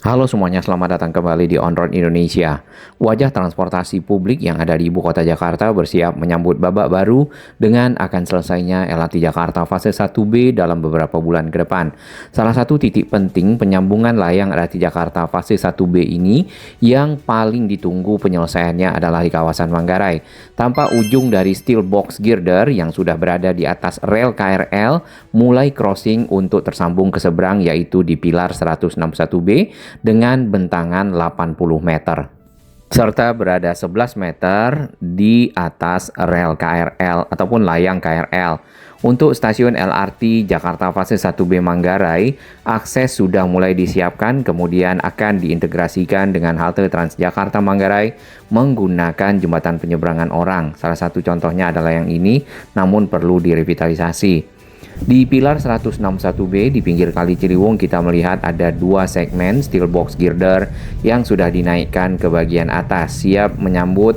Halo semuanya, selamat datang kembali di On Road Indonesia. Wajah transportasi publik yang ada di ibu kota Jakarta bersiap menyambut babak baru dengan akan selesainya LRT Jakarta fase 1B dalam beberapa bulan ke depan. Salah satu titik penting penyambungan layang LRT Jakarta fase 1B ini yang paling ditunggu penyelesaiannya adalah di kawasan Manggarai. Tanpa ujung dari steel box girder yang sudah berada di atas rel KRL mulai crossing untuk tersambung ke seberang yaitu di pilar 161B dengan bentangan 80 meter serta berada 11 meter di atas rel KRL ataupun layang KRL. Untuk stasiun LRT Jakarta fase 1B Manggarai, akses sudah mulai disiapkan kemudian akan diintegrasikan dengan halte Transjakarta Manggarai menggunakan jembatan penyeberangan orang. Salah satu contohnya adalah yang ini, namun perlu direvitalisasi. Di pilar 161B di pinggir Kali Ciliwung kita melihat ada dua segmen steel box girder yang sudah dinaikkan ke bagian atas siap menyambut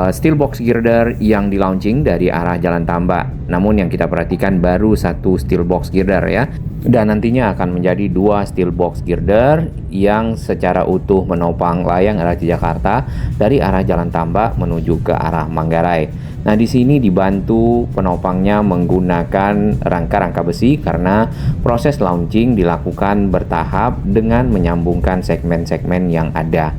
steel box girder yang di launching dari arah Jalan Tambak. Namun yang kita perhatikan baru satu steel box girder ya. Dan nantinya akan menjadi dua steel box girder yang secara utuh menopang layang LRT Jakarta dari arah Jalan Tambak menuju ke arah Manggarai. Nah, di sini dibantu penopangnya menggunakan rangka-rangka besi karena proses launching dilakukan bertahap dengan menyambungkan segmen-segmen yang ada.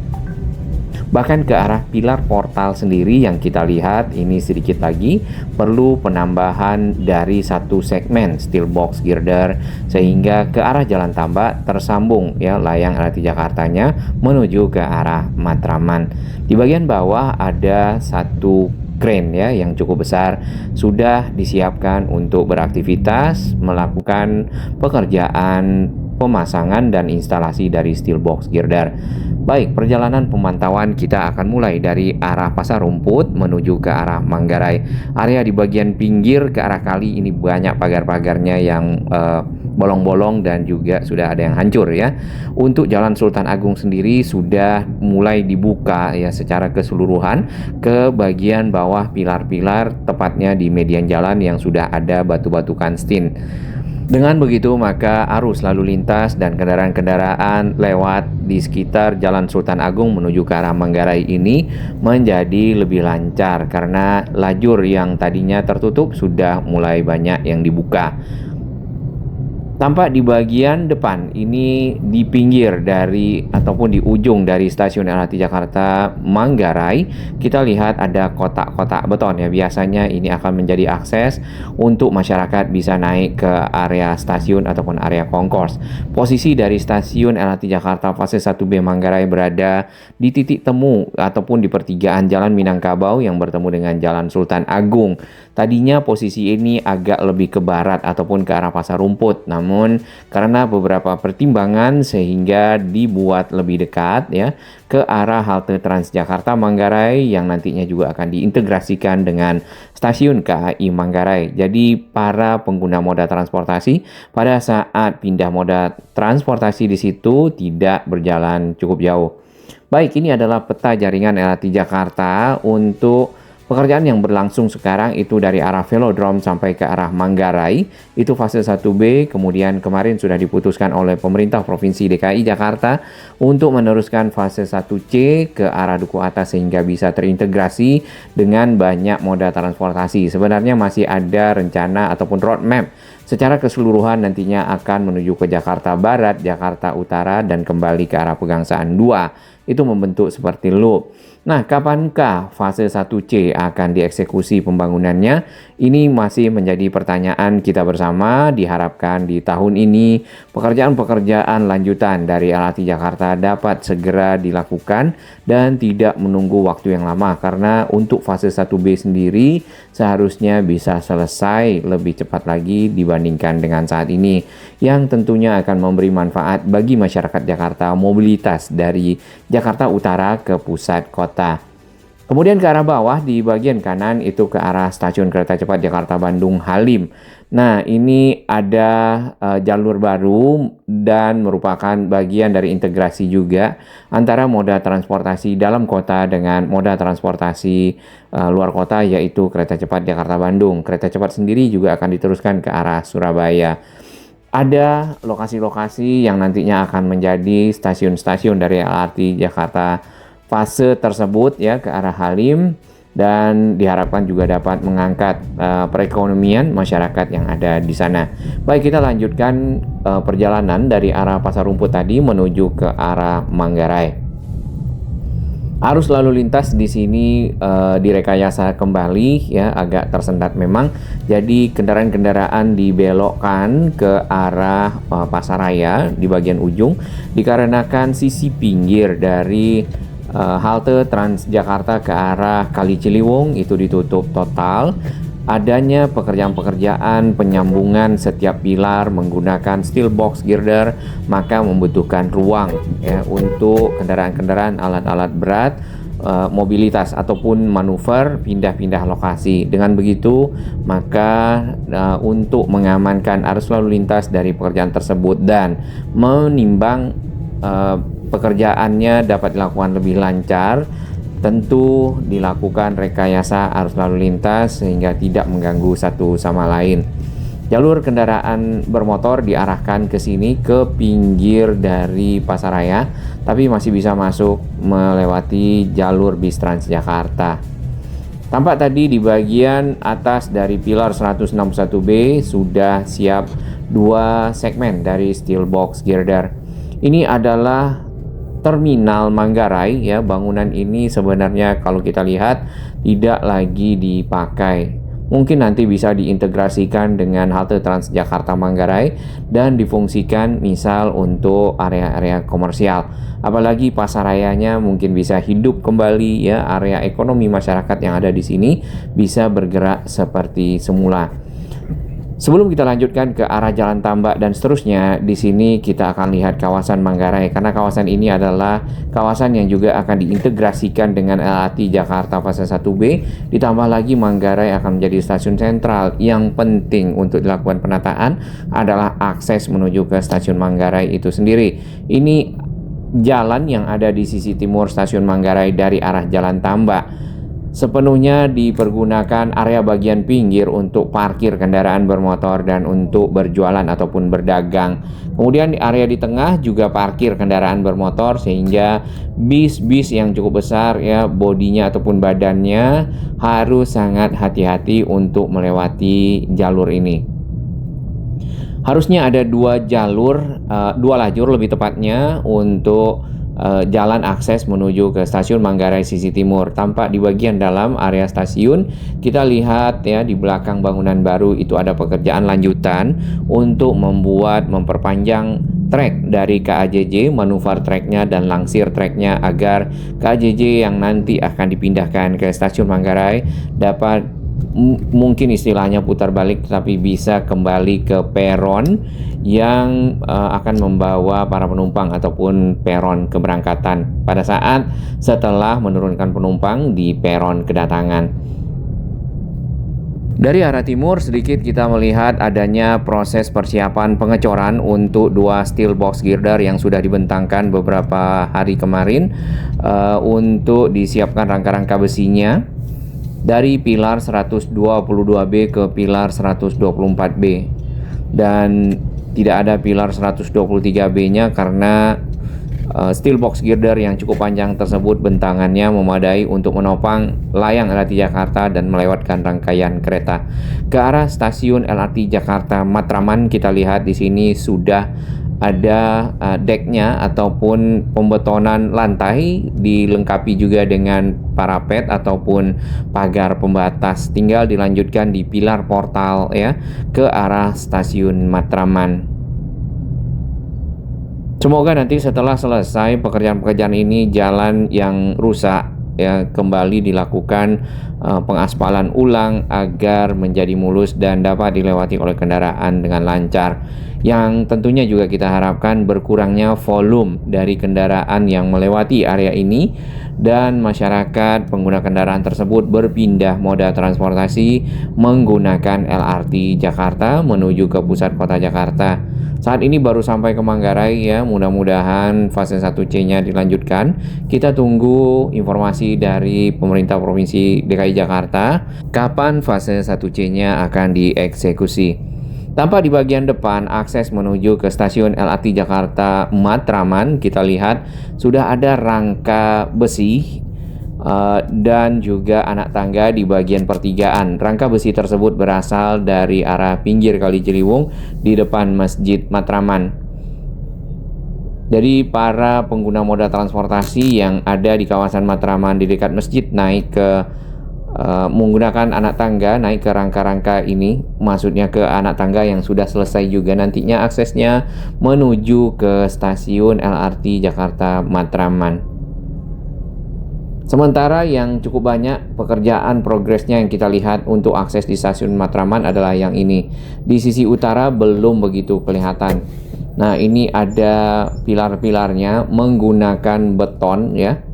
Bahkan ke arah pilar portal sendiri yang kita lihat ini sedikit lagi perlu penambahan dari satu segmen steel box girder sehingga ke arah Jalan Tambak tersambung ya layang LRT Jakartanya menuju ke arah Matraman. Di bagian bawah ada satu crane ya yang cukup besar sudah disiapkan untuk beraktivitas melakukan pekerjaan pemasangan dan instalasi dari steel box girder. Baik, perjalanan pemantauan kita akan mulai dari arah Pasar Rumput menuju ke arah Manggarai. Area di bagian pinggir ke arah kali ini banyak pagar-pagarnya yang bolong-bolong dan juga sudah ada yang hancur ya. Untuk Jalan Sultan Agung sendiri sudah mulai dibuka ya secara keseluruhan ke bagian bawah pilar-pilar tepatnya di median jalan yang sudah ada batu-batu kanstin. Dengan begitu maka arus lalu lintas dan kendaraan-kendaraan lewat di sekitar Jalan Sultan Agung menuju ke arah Manggarai ini menjadi lebih lancar karena lajur yang tadinya tertutup sudah mulai banyak yang dibuka. Tampak di bagian depan ini di pinggir dari ataupun di ujung dari stasiun LRT Jakarta Manggarai kita lihat ada kotak-kotak beton ya. Biasanya ini akan menjadi akses untuk masyarakat bisa naik ke area stasiun ataupun area concourse. Posisi dari stasiun LRT Jakarta fase 1B Manggarai berada di titik temu ataupun di pertigaan Jalan Minangkabau yang bertemu dengan Jalan Sultan Agung. Tadinya posisi ini agak lebih ke barat ataupun ke arah Pasar Rumput, namun karena beberapa pertimbangan sehingga dibuat lebih dekat ya ke arah halte Transjakarta Manggarai yang nantinya juga akan diintegrasikan dengan stasiun KAI Manggarai. Jadi para pengguna moda transportasi pada saat pindah moda transportasi di situ tidak berjalan cukup jauh. Baik, ini adalah peta jaringan LRT Jakarta untuk pekerjaan yang berlangsung sekarang itu dari arah Velodrome sampai ke arah Manggarai, itu fase 1B, kemudian kemarin sudah diputuskan oleh pemerintah Provinsi DKI Jakarta untuk meneruskan fase 1C ke arah Duku Atas sehingga bisa terintegrasi dengan banyak moda transportasi. Sebenarnya masih ada rencana ataupun roadmap secara keseluruhan nantinya akan menuju ke Jakarta Barat, Jakarta Utara, dan kembali ke arah Pegangsaan 2. Itu membentuk seperti loop. Nah, kapankah fase 1C akan dieksekusi pembangunannya? Ini masih menjadi pertanyaan kita bersama. Diharapkan di tahun ini pekerjaan-pekerjaan lanjutan dari LRT Jakarta dapat segera dilakukan dan tidak menunggu waktu yang lama. Karena untuk fase 1B sendiri seharusnya bisa selesai lebih cepat lagi dibandingkan dengan saat ini. Yang tentunya akan memberi manfaat bagi masyarakat Jakarta mobilitas dari Jakarta Utara ke pusat kota. Kemudian ke arah bawah di bagian kanan itu ke arah stasiun kereta cepat Jakarta Bandung Halim. Nah, ini ada jalur baru dan merupakan bagian dari integrasi juga antara moda transportasi dalam kota dengan moda transportasi luar kota yaitu kereta cepat Jakarta Bandung. Kereta cepat sendiri juga akan diteruskan ke arah Surabaya. Ada lokasi-lokasi yang nantinya akan menjadi stasiun-stasiun dari LRT Jakarta fase tersebut ya ke arah Halim, dan diharapkan juga dapat mengangkat perekonomian masyarakat yang ada di sana. Baik, kita lanjutkan perjalanan dari arah Pasar Rumput tadi menuju ke arah Manggarai. Arus lalu lintas di sini direkayasa kembali ya, agak tersendat memang. Jadi kendaraan-kendaraan dibelokkan ke arah Pasaraya di bagian ujung dikarenakan sisi pinggir dari halte Transjakarta ke arah Kali Ciliwung itu ditutup total. Adanya pekerjaan-pekerjaan penyambungan setiap pilar menggunakan steel box girder, maka membutuhkan ruang ya untuk kendaraan-kendaraan alat-alat berat, mobilitas ataupun manuver pindah-pindah lokasi. Dengan begitu, maka untuk mengamankan arus lalu lintas dari pekerjaan tersebut dan menimbang pekerjaannya dapat dilakukan lebih lancar, tentu dilakukan rekayasa arus lalu lintas sehingga tidak mengganggu satu sama lain. Jalur kendaraan bermotor diarahkan ke sini ke pinggir dari Pasaraya, tapi masih bisa masuk melewati jalur bis Transjakarta. Tampak tadi di bagian atas dari pilar 161B sudah siap dua segmen dari steel box girder. Ini adalah Terminal Manggarai ya. Bangunan ini sebenarnya kalau kita lihat tidak lagi dipakai. Mungkin nanti bisa diintegrasikan dengan halte Transjakarta Manggarai dan difungsikan misal untuk area-area komersial. Apalagi pasarayanya mungkin bisa hidup kembali ya, area ekonomi masyarakat yang ada di sini bisa bergerak seperti semula. Sebelum kita lanjutkan ke arah Jalan Tambak dan seterusnya, di sini kita akan lihat kawasan Manggarai, karena kawasan ini adalah kawasan yang juga akan diintegrasikan dengan LRT Jakarta fase 1B. Ditambah lagi Manggarai akan menjadi stasiun sentral. Yang penting untuk dilakukan penataan adalah akses menuju ke stasiun Manggarai itu sendiri. Ini jalan yang ada di sisi timur stasiun Manggarai dari arah Jalan Tambak sepenuhnya dipergunakan area bagian pinggir untuk parkir kendaraan bermotor dan untuk berjualan ataupun berdagang. Kemudian di area di tengah juga parkir kendaraan bermotor, sehingga bis-bis yang cukup besar ya bodinya ataupun badannya harus sangat hati-hati untuk melewati jalur ini. Harusnya ada dua lajur lebih tepatnya untuk jalan akses menuju ke stasiun Manggarai sisi timur. Tampak di bagian dalam area stasiun, kita lihat ya di belakang bangunan baru itu ada pekerjaan lanjutan untuk memperpanjang trek dari KAJJ, manuver treknya dan langsir treknya, agar KAJJ yang nanti akan dipindahkan ke stasiun Manggarai dapat mungkin istilahnya putar balik, tapi bisa kembali ke peron yang akan membawa para penumpang ataupun peron keberangkatan pada saat setelah menurunkan penumpang di peron kedatangan. Dari arah timur sedikit kita melihat adanya proses persiapan pengecoran untuk dua steel box girder yang sudah dibentangkan beberapa hari kemarin untuk disiapkan rangka-rangka besinya dari pilar 122B ke pilar 124B, dan tidak ada pilar 123B-nya karena steel box girder yang cukup panjang tersebut bentangannya memadai untuk menopang layang LRT Jakarta dan melewatkan rangkaian kereta. Ke arah stasiun LRT Jakarta Matraman kita lihat di sini sudah ada deknya ataupun pembetonan lantai, dilengkapi juga dengan parapet ataupun pagar pembatas. Tinggal dilanjutkan di pilar portal ya ke arah stasiun Matraman. Semoga nanti setelah selesai pekerjaan-pekerjaan ini, jalan yang rusak ya kembali dilakukan pengaspalan ulang agar menjadi mulus dan dapat dilewati oleh kendaraan dengan lancar. Yang tentunya juga kita harapkan berkurangnya volume dari kendaraan yang melewati area ini dan masyarakat pengguna kendaraan tersebut berpindah moda transportasi menggunakan LRT Jakarta menuju ke pusat kota Jakarta. Saat ini baru sampai ke Manggarai ya, mudah-mudahan fase 1C-nya dilanjutkan. Kita tunggu informasi dari pemerintah Provinsi DKI Jakarta kapan fase 1C-nya akan dieksekusi. Tampak di bagian depan akses menuju ke stasiun LRT Jakarta Matraman, kita lihat sudah ada rangka besi dan juga anak tangga di bagian pertigaan. Rangka besi tersebut berasal dari arah pinggir Kali Ciliwung di depan Masjid Matraman. Jadi para pengguna moda transportasi yang ada di kawasan Matraman di dekat masjid naik ke menggunakan anak tangga, naik ke rangka-rangka ini, maksudnya ke anak tangga yang sudah selesai juga nantinya aksesnya menuju ke stasiun LRT Jakarta Matraman. Sementara yang cukup banyak pekerjaan progresnya yang kita lihat untuk akses di stasiun Matraman adalah yang ini. Di sisi utara belum begitu kelihatan. Nah, ini ada pilar-pilarnya menggunakan beton ya.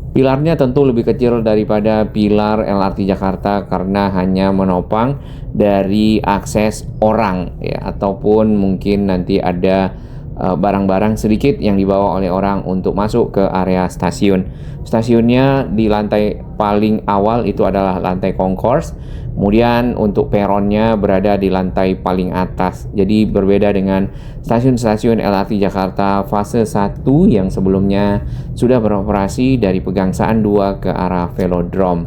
Pilarnya tentu lebih kecil daripada pilar LRT Jakarta karena hanya menopang dari akses orang ya, ataupun mungkin nanti ada barang-barang sedikit yang dibawa oleh orang untuk masuk ke area stasiun. Stasiunnya di lantai paling awal itu adalah lantai concourse, kemudian untuk peronnya berada di lantai paling atas. Jadi berbeda dengan stasiun-stasiun LRT Jakarta fase 1 yang sebelumnya sudah beroperasi dari Pegangsaan 2 ke arah Velodrome.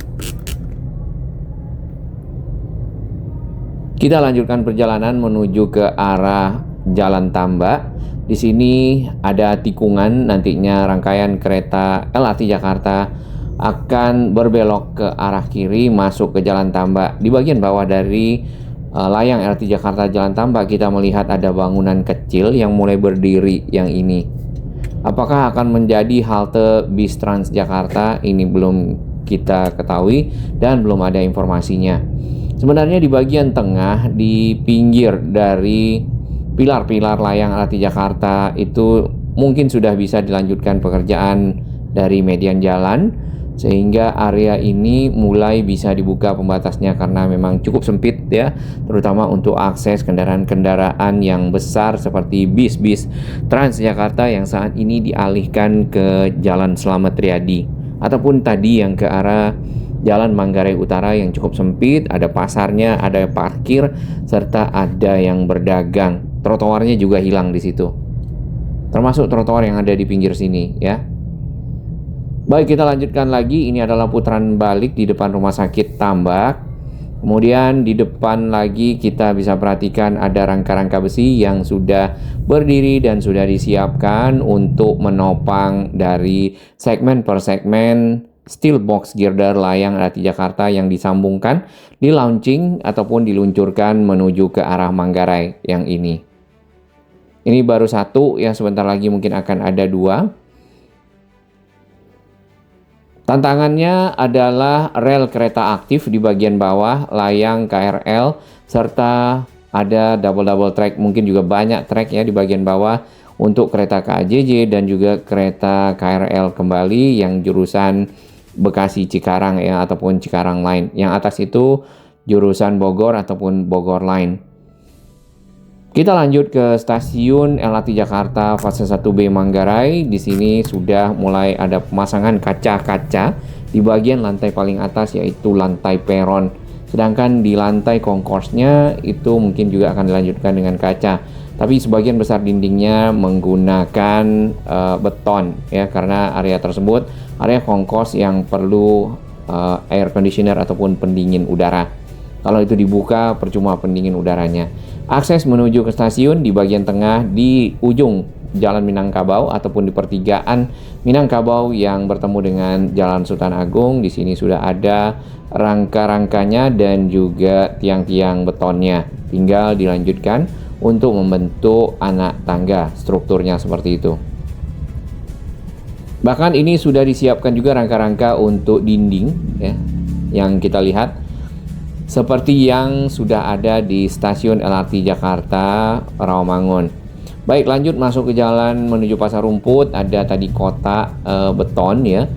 Kita lanjutkan perjalanan menuju ke arah Jalan Tambak. Di sini ada tikungan, nantinya rangkaian kereta LRT Jakarta akan berbelok ke arah kiri masuk ke Jalan Tambak. Di bagian bawah dari layang LRT Jakarta Jalan Tambak kita melihat ada bangunan kecil yang mulai berdiri yang ini. Apakah akan menjadi halte bis Transjakarta? Ini belum kita ketahui dan belum ada informasinya. Sebenarnya di bagian tengah, di pinggir dari pilar-pilar layang LRT Jakarta itu mungkin sudah bisa dilanjutkan pekerjaan dari median jalan, sehingga area ini mulai bisa dibuka pembatasnya karena memang cukup sempit ya, terutama untuk akses kendaraan-kendaraan yang besar seperti bis-bis Transjakarta yang saat ini dialihkan ke Jalan Slamet Riyadi ataupun tadi yang ke arah Jalan Manggarai Utara yang cukup sempit, ada pasarnya, ada parkir, serta ada yang berdagang. Trotoarnya juga hilang di situ. Termasuk trotoar yang ada di pinggir sini ya. Baik, kita lanjutkan lagi. Ini adalah putaran balik di depan Rumah Sakit Tambak. Kemudian di depan lagi kita bisa perhatikan ada rangka-rangka besi yang sudah berdiri dan sudah disiapkan untuk menopang dari segmen per segmen steel box girder layang LRT Jakarta yang disambungkan, di launching ataupun diluncurkan menuju ke arah Manggarai yang ini. Ini baru satu ya, sebentar lagi mungkin akan ada dua. Tantangannya adalah rel kereta aktif di bagian bawah, layang KRL, serta ada double track, mungkin juga banyak track ya di bagian bawah untuk kereta KAJJ dan juga kereta KRL kembali yang jurusan Bekasi Cikarang ya, ataupun Cikarang Line. Yang atas itu jurusan Bogor ataupun Bogor Line. Kita lanjut ke stasiun LRT Jakarta fase 1B Manggarai. Di sini sudah mulai ada pemasangan kaca-kaca di bagian lantai paling atas, yaitu lantai peron. Sedangkan di lantai concourse-nya itu mungkin juga akan dilanjutkan dengan kaca. Tapi sebagian besar dindingnya menggunakan beton ya, karena area tersebut area concourse yang perlu air conditioner ataupun pendingin udara. Kalau itu dibuka percuma pendingin udaranya. Akses menuju ke stasiun di bagian tengah di ujung Jalan Minangkabau ataupun di pertigaan Minangkabau yang bertemu dengan Jalan Sultan Agung. Di sini sudah ada rangka-rangkanya dan juga tiang-tiang betonnya. Tinggal dilanjutkan untuk membentuk anak tangga, strukturnya seperti itu. Bahkan ini sudah disiapkan juga rangka-rangka untuk dinding ya, yang kita lihat seperti yang sudah ada di stasiun LRT Jakarta Rawamangun. Baik, lanjut masuk ke jalan menuju Pasar Rumput. Ada tadi kotak beton ya.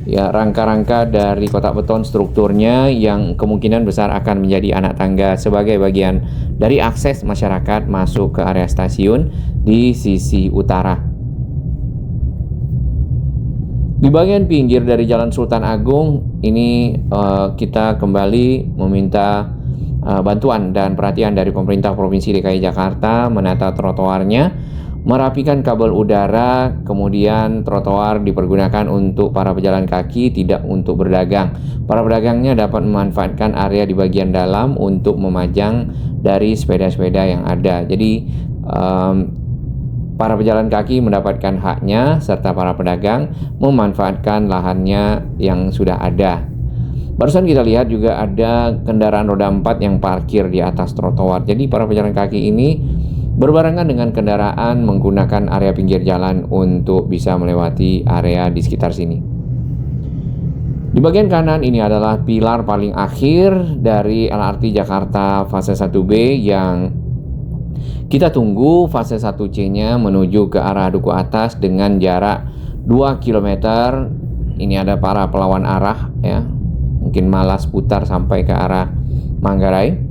Ya, rangka-rangka dari kotak beton strukturnya yang kemungkinan besar akan menjadi anak tangga sebagai bagian dari akses masyarakat masuk ke area stasiun di sisi utara. Di bagian pinggir dari Jalan Sultan Agung ini kita kembali meminta bantuan dan perhatian dari pemerintah Provinsi DKI Jakarta menata trotoarnya, merapikan kabel udara, kemudian trotoar dipergunakan untuk para pejalan kaki, tidak untuk berdagang. Para pedagangnya dapat memanfaatkan area di bagian dalam untuk memajang dari sepeda-sepeda yang ada. Jadi para pejalan kaki mendapatkan haknya, serta para pedagang memanfaatkan lahannya yang sudah ada. Barusan kita lihat juga ada kendaraan roda 4 yang parkir di atas trotoar. Jadi para pejalan kaki ini berbarengan dengan kendaraan menggunakan area pinggir jalan untuk bisa melewati area di sekitar sini. Di bagian kanan ini adalah pilar paling akhir dari LRT Jakarta fase 1B yang kita tunggu fase 1C-nya menuju ke arah Duku Atas dengan jarak 2 km. Ini ada para pelawan arah ya. Mungkin malas putar sampai ke arah Manggarai.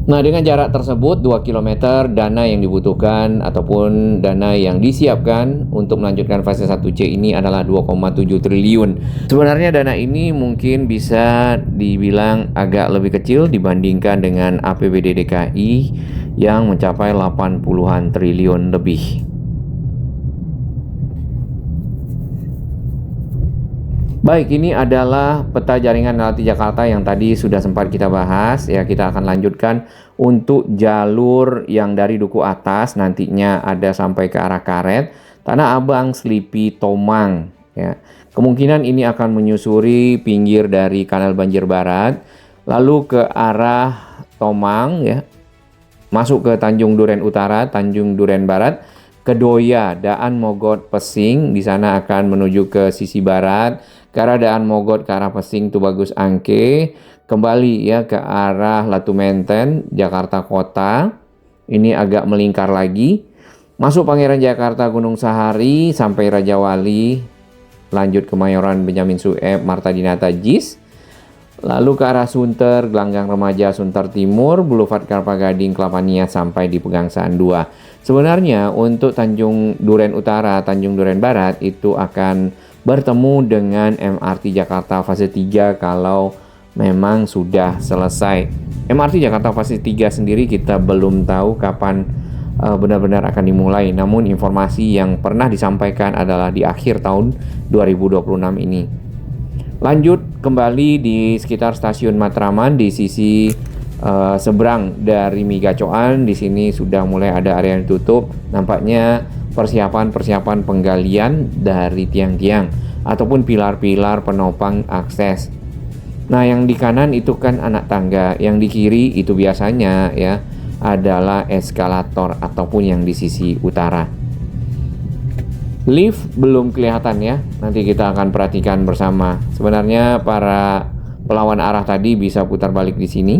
Nah, dengan jarak tersebut 2 km, dana yang dibutuhkan ataupun dana yang disiapkan untuk melanjutkan fase 1C ini adalah 2,7 triliun. Sebenarnya dana ini mungkin bisa dibilang agak lebih kecil dibandingkan dengan APBD DKI yang mencapai 80-an triliun lebih. Baik, ini adalah peta jaringan LRT Jakarta yang tadi sudah sempat kita bahas. Ya, kita akan lanjutkan untuk jalur yang dari Duku Atas nantinya ada sampai ke arah Karet, Tanah Abang, Selipi, Tomang. Ya, kemungkinan ini akan menyusuri pinggir dari Kanal Banjir Barat, lalu ke arah Tomang, ya, masuk ke Tanjung Duren Utara, Tanjung Duren Barat, Kedoya, Daan Mogot, Pesing. Di sana akan menuju ke sisi barat. Ke arah Daan Mogot, ke arah Pesing, Tubagus Angke, kembali ya ke arah Latu Menten, Jakarta Kota. Ini agak melingkar lagi, masuk Pangeran Jakarta, Gunung Sahari sampai Raja Wali, lanjut ke Mayoran, Benyamin Sueb, Marta Dinata, JIS, lalu ke arah Sunter, Gelanggang Remaja, Sunter Timur, Boulevard Kelapa Gading, Kelapa Niat sampai di Pegangsaan 2. Sebenarnya untuk Tanjung Duren Utara, Tanjung Duren Barat itu akan bertemu dengan MRT Jakarta fase 3 kalau memang sudah selesai. MRT Jakarta fase 3 sendiri kita belum tahu kapan benar-benar akan dimulai. Namun informasi yang pernah disampaikan adalah di akhir tahun 2026 ini. Lanjut kembali di sekitar stasiun Matraman di sisi seberang dari Migacoan. Di sini sudah mulai ada area yang ditutup. Nampaknya persiapan penggalian dari tiang-tiang ataupun pilar-pilar penopang akses. Nah, yang di kanan itu kan anak tangga, yang di kiri itu biasanya ya adalah eskalator ataupun yang di sisi utara. Lift belum kelihatan ya, nanti kita akan perhatikan bersama. Sebenarnya para pelawan arah tadi bisa putar balik di sini.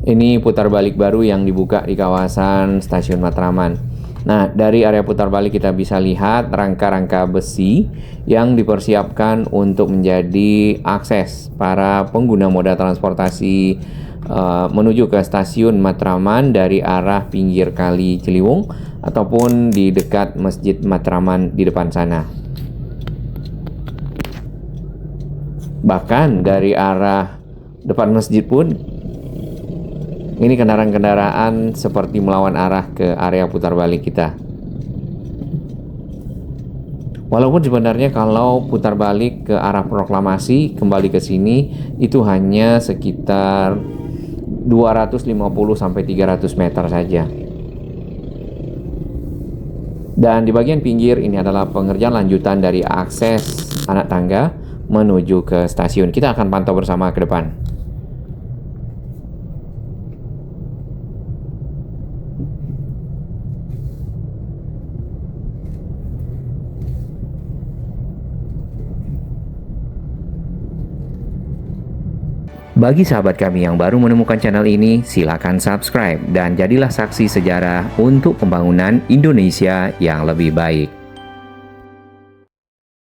Ini putar balik baru yang dibuka di kawasan Stasiun Matraman. Nah, dari area putar balik kita bisa lihat rangka-rangka besi yang dipersiapkan untuk menjadi akses para pengguna moda transportasi menuju ke Stasiun Matraman dari arah pinggir Kali Ciliwung ataupun di dekat Masjid Matraman di depan sana. Bahkan dari arah depan masjid pun ini kendaraan-kendaraan seperti melawan arah ke area putar balik kita. Walaupun sebenarnya kalau putar balik ke arah Proklamasi kembali ke sini itu hanya sekitar 250 sampai 300 meter saja. Dan di bagian pinggir ini adalah pengerjaan lanjutan dari akses anak tangga menuju ke stasiun. Kita akan pantau bersama ke depan. Bagi sahabat kami yang baru menemukan channel ini, silakan subscribe dan jadilah saksi sejarah untuk pembangunan Indonesia yang lebih baik.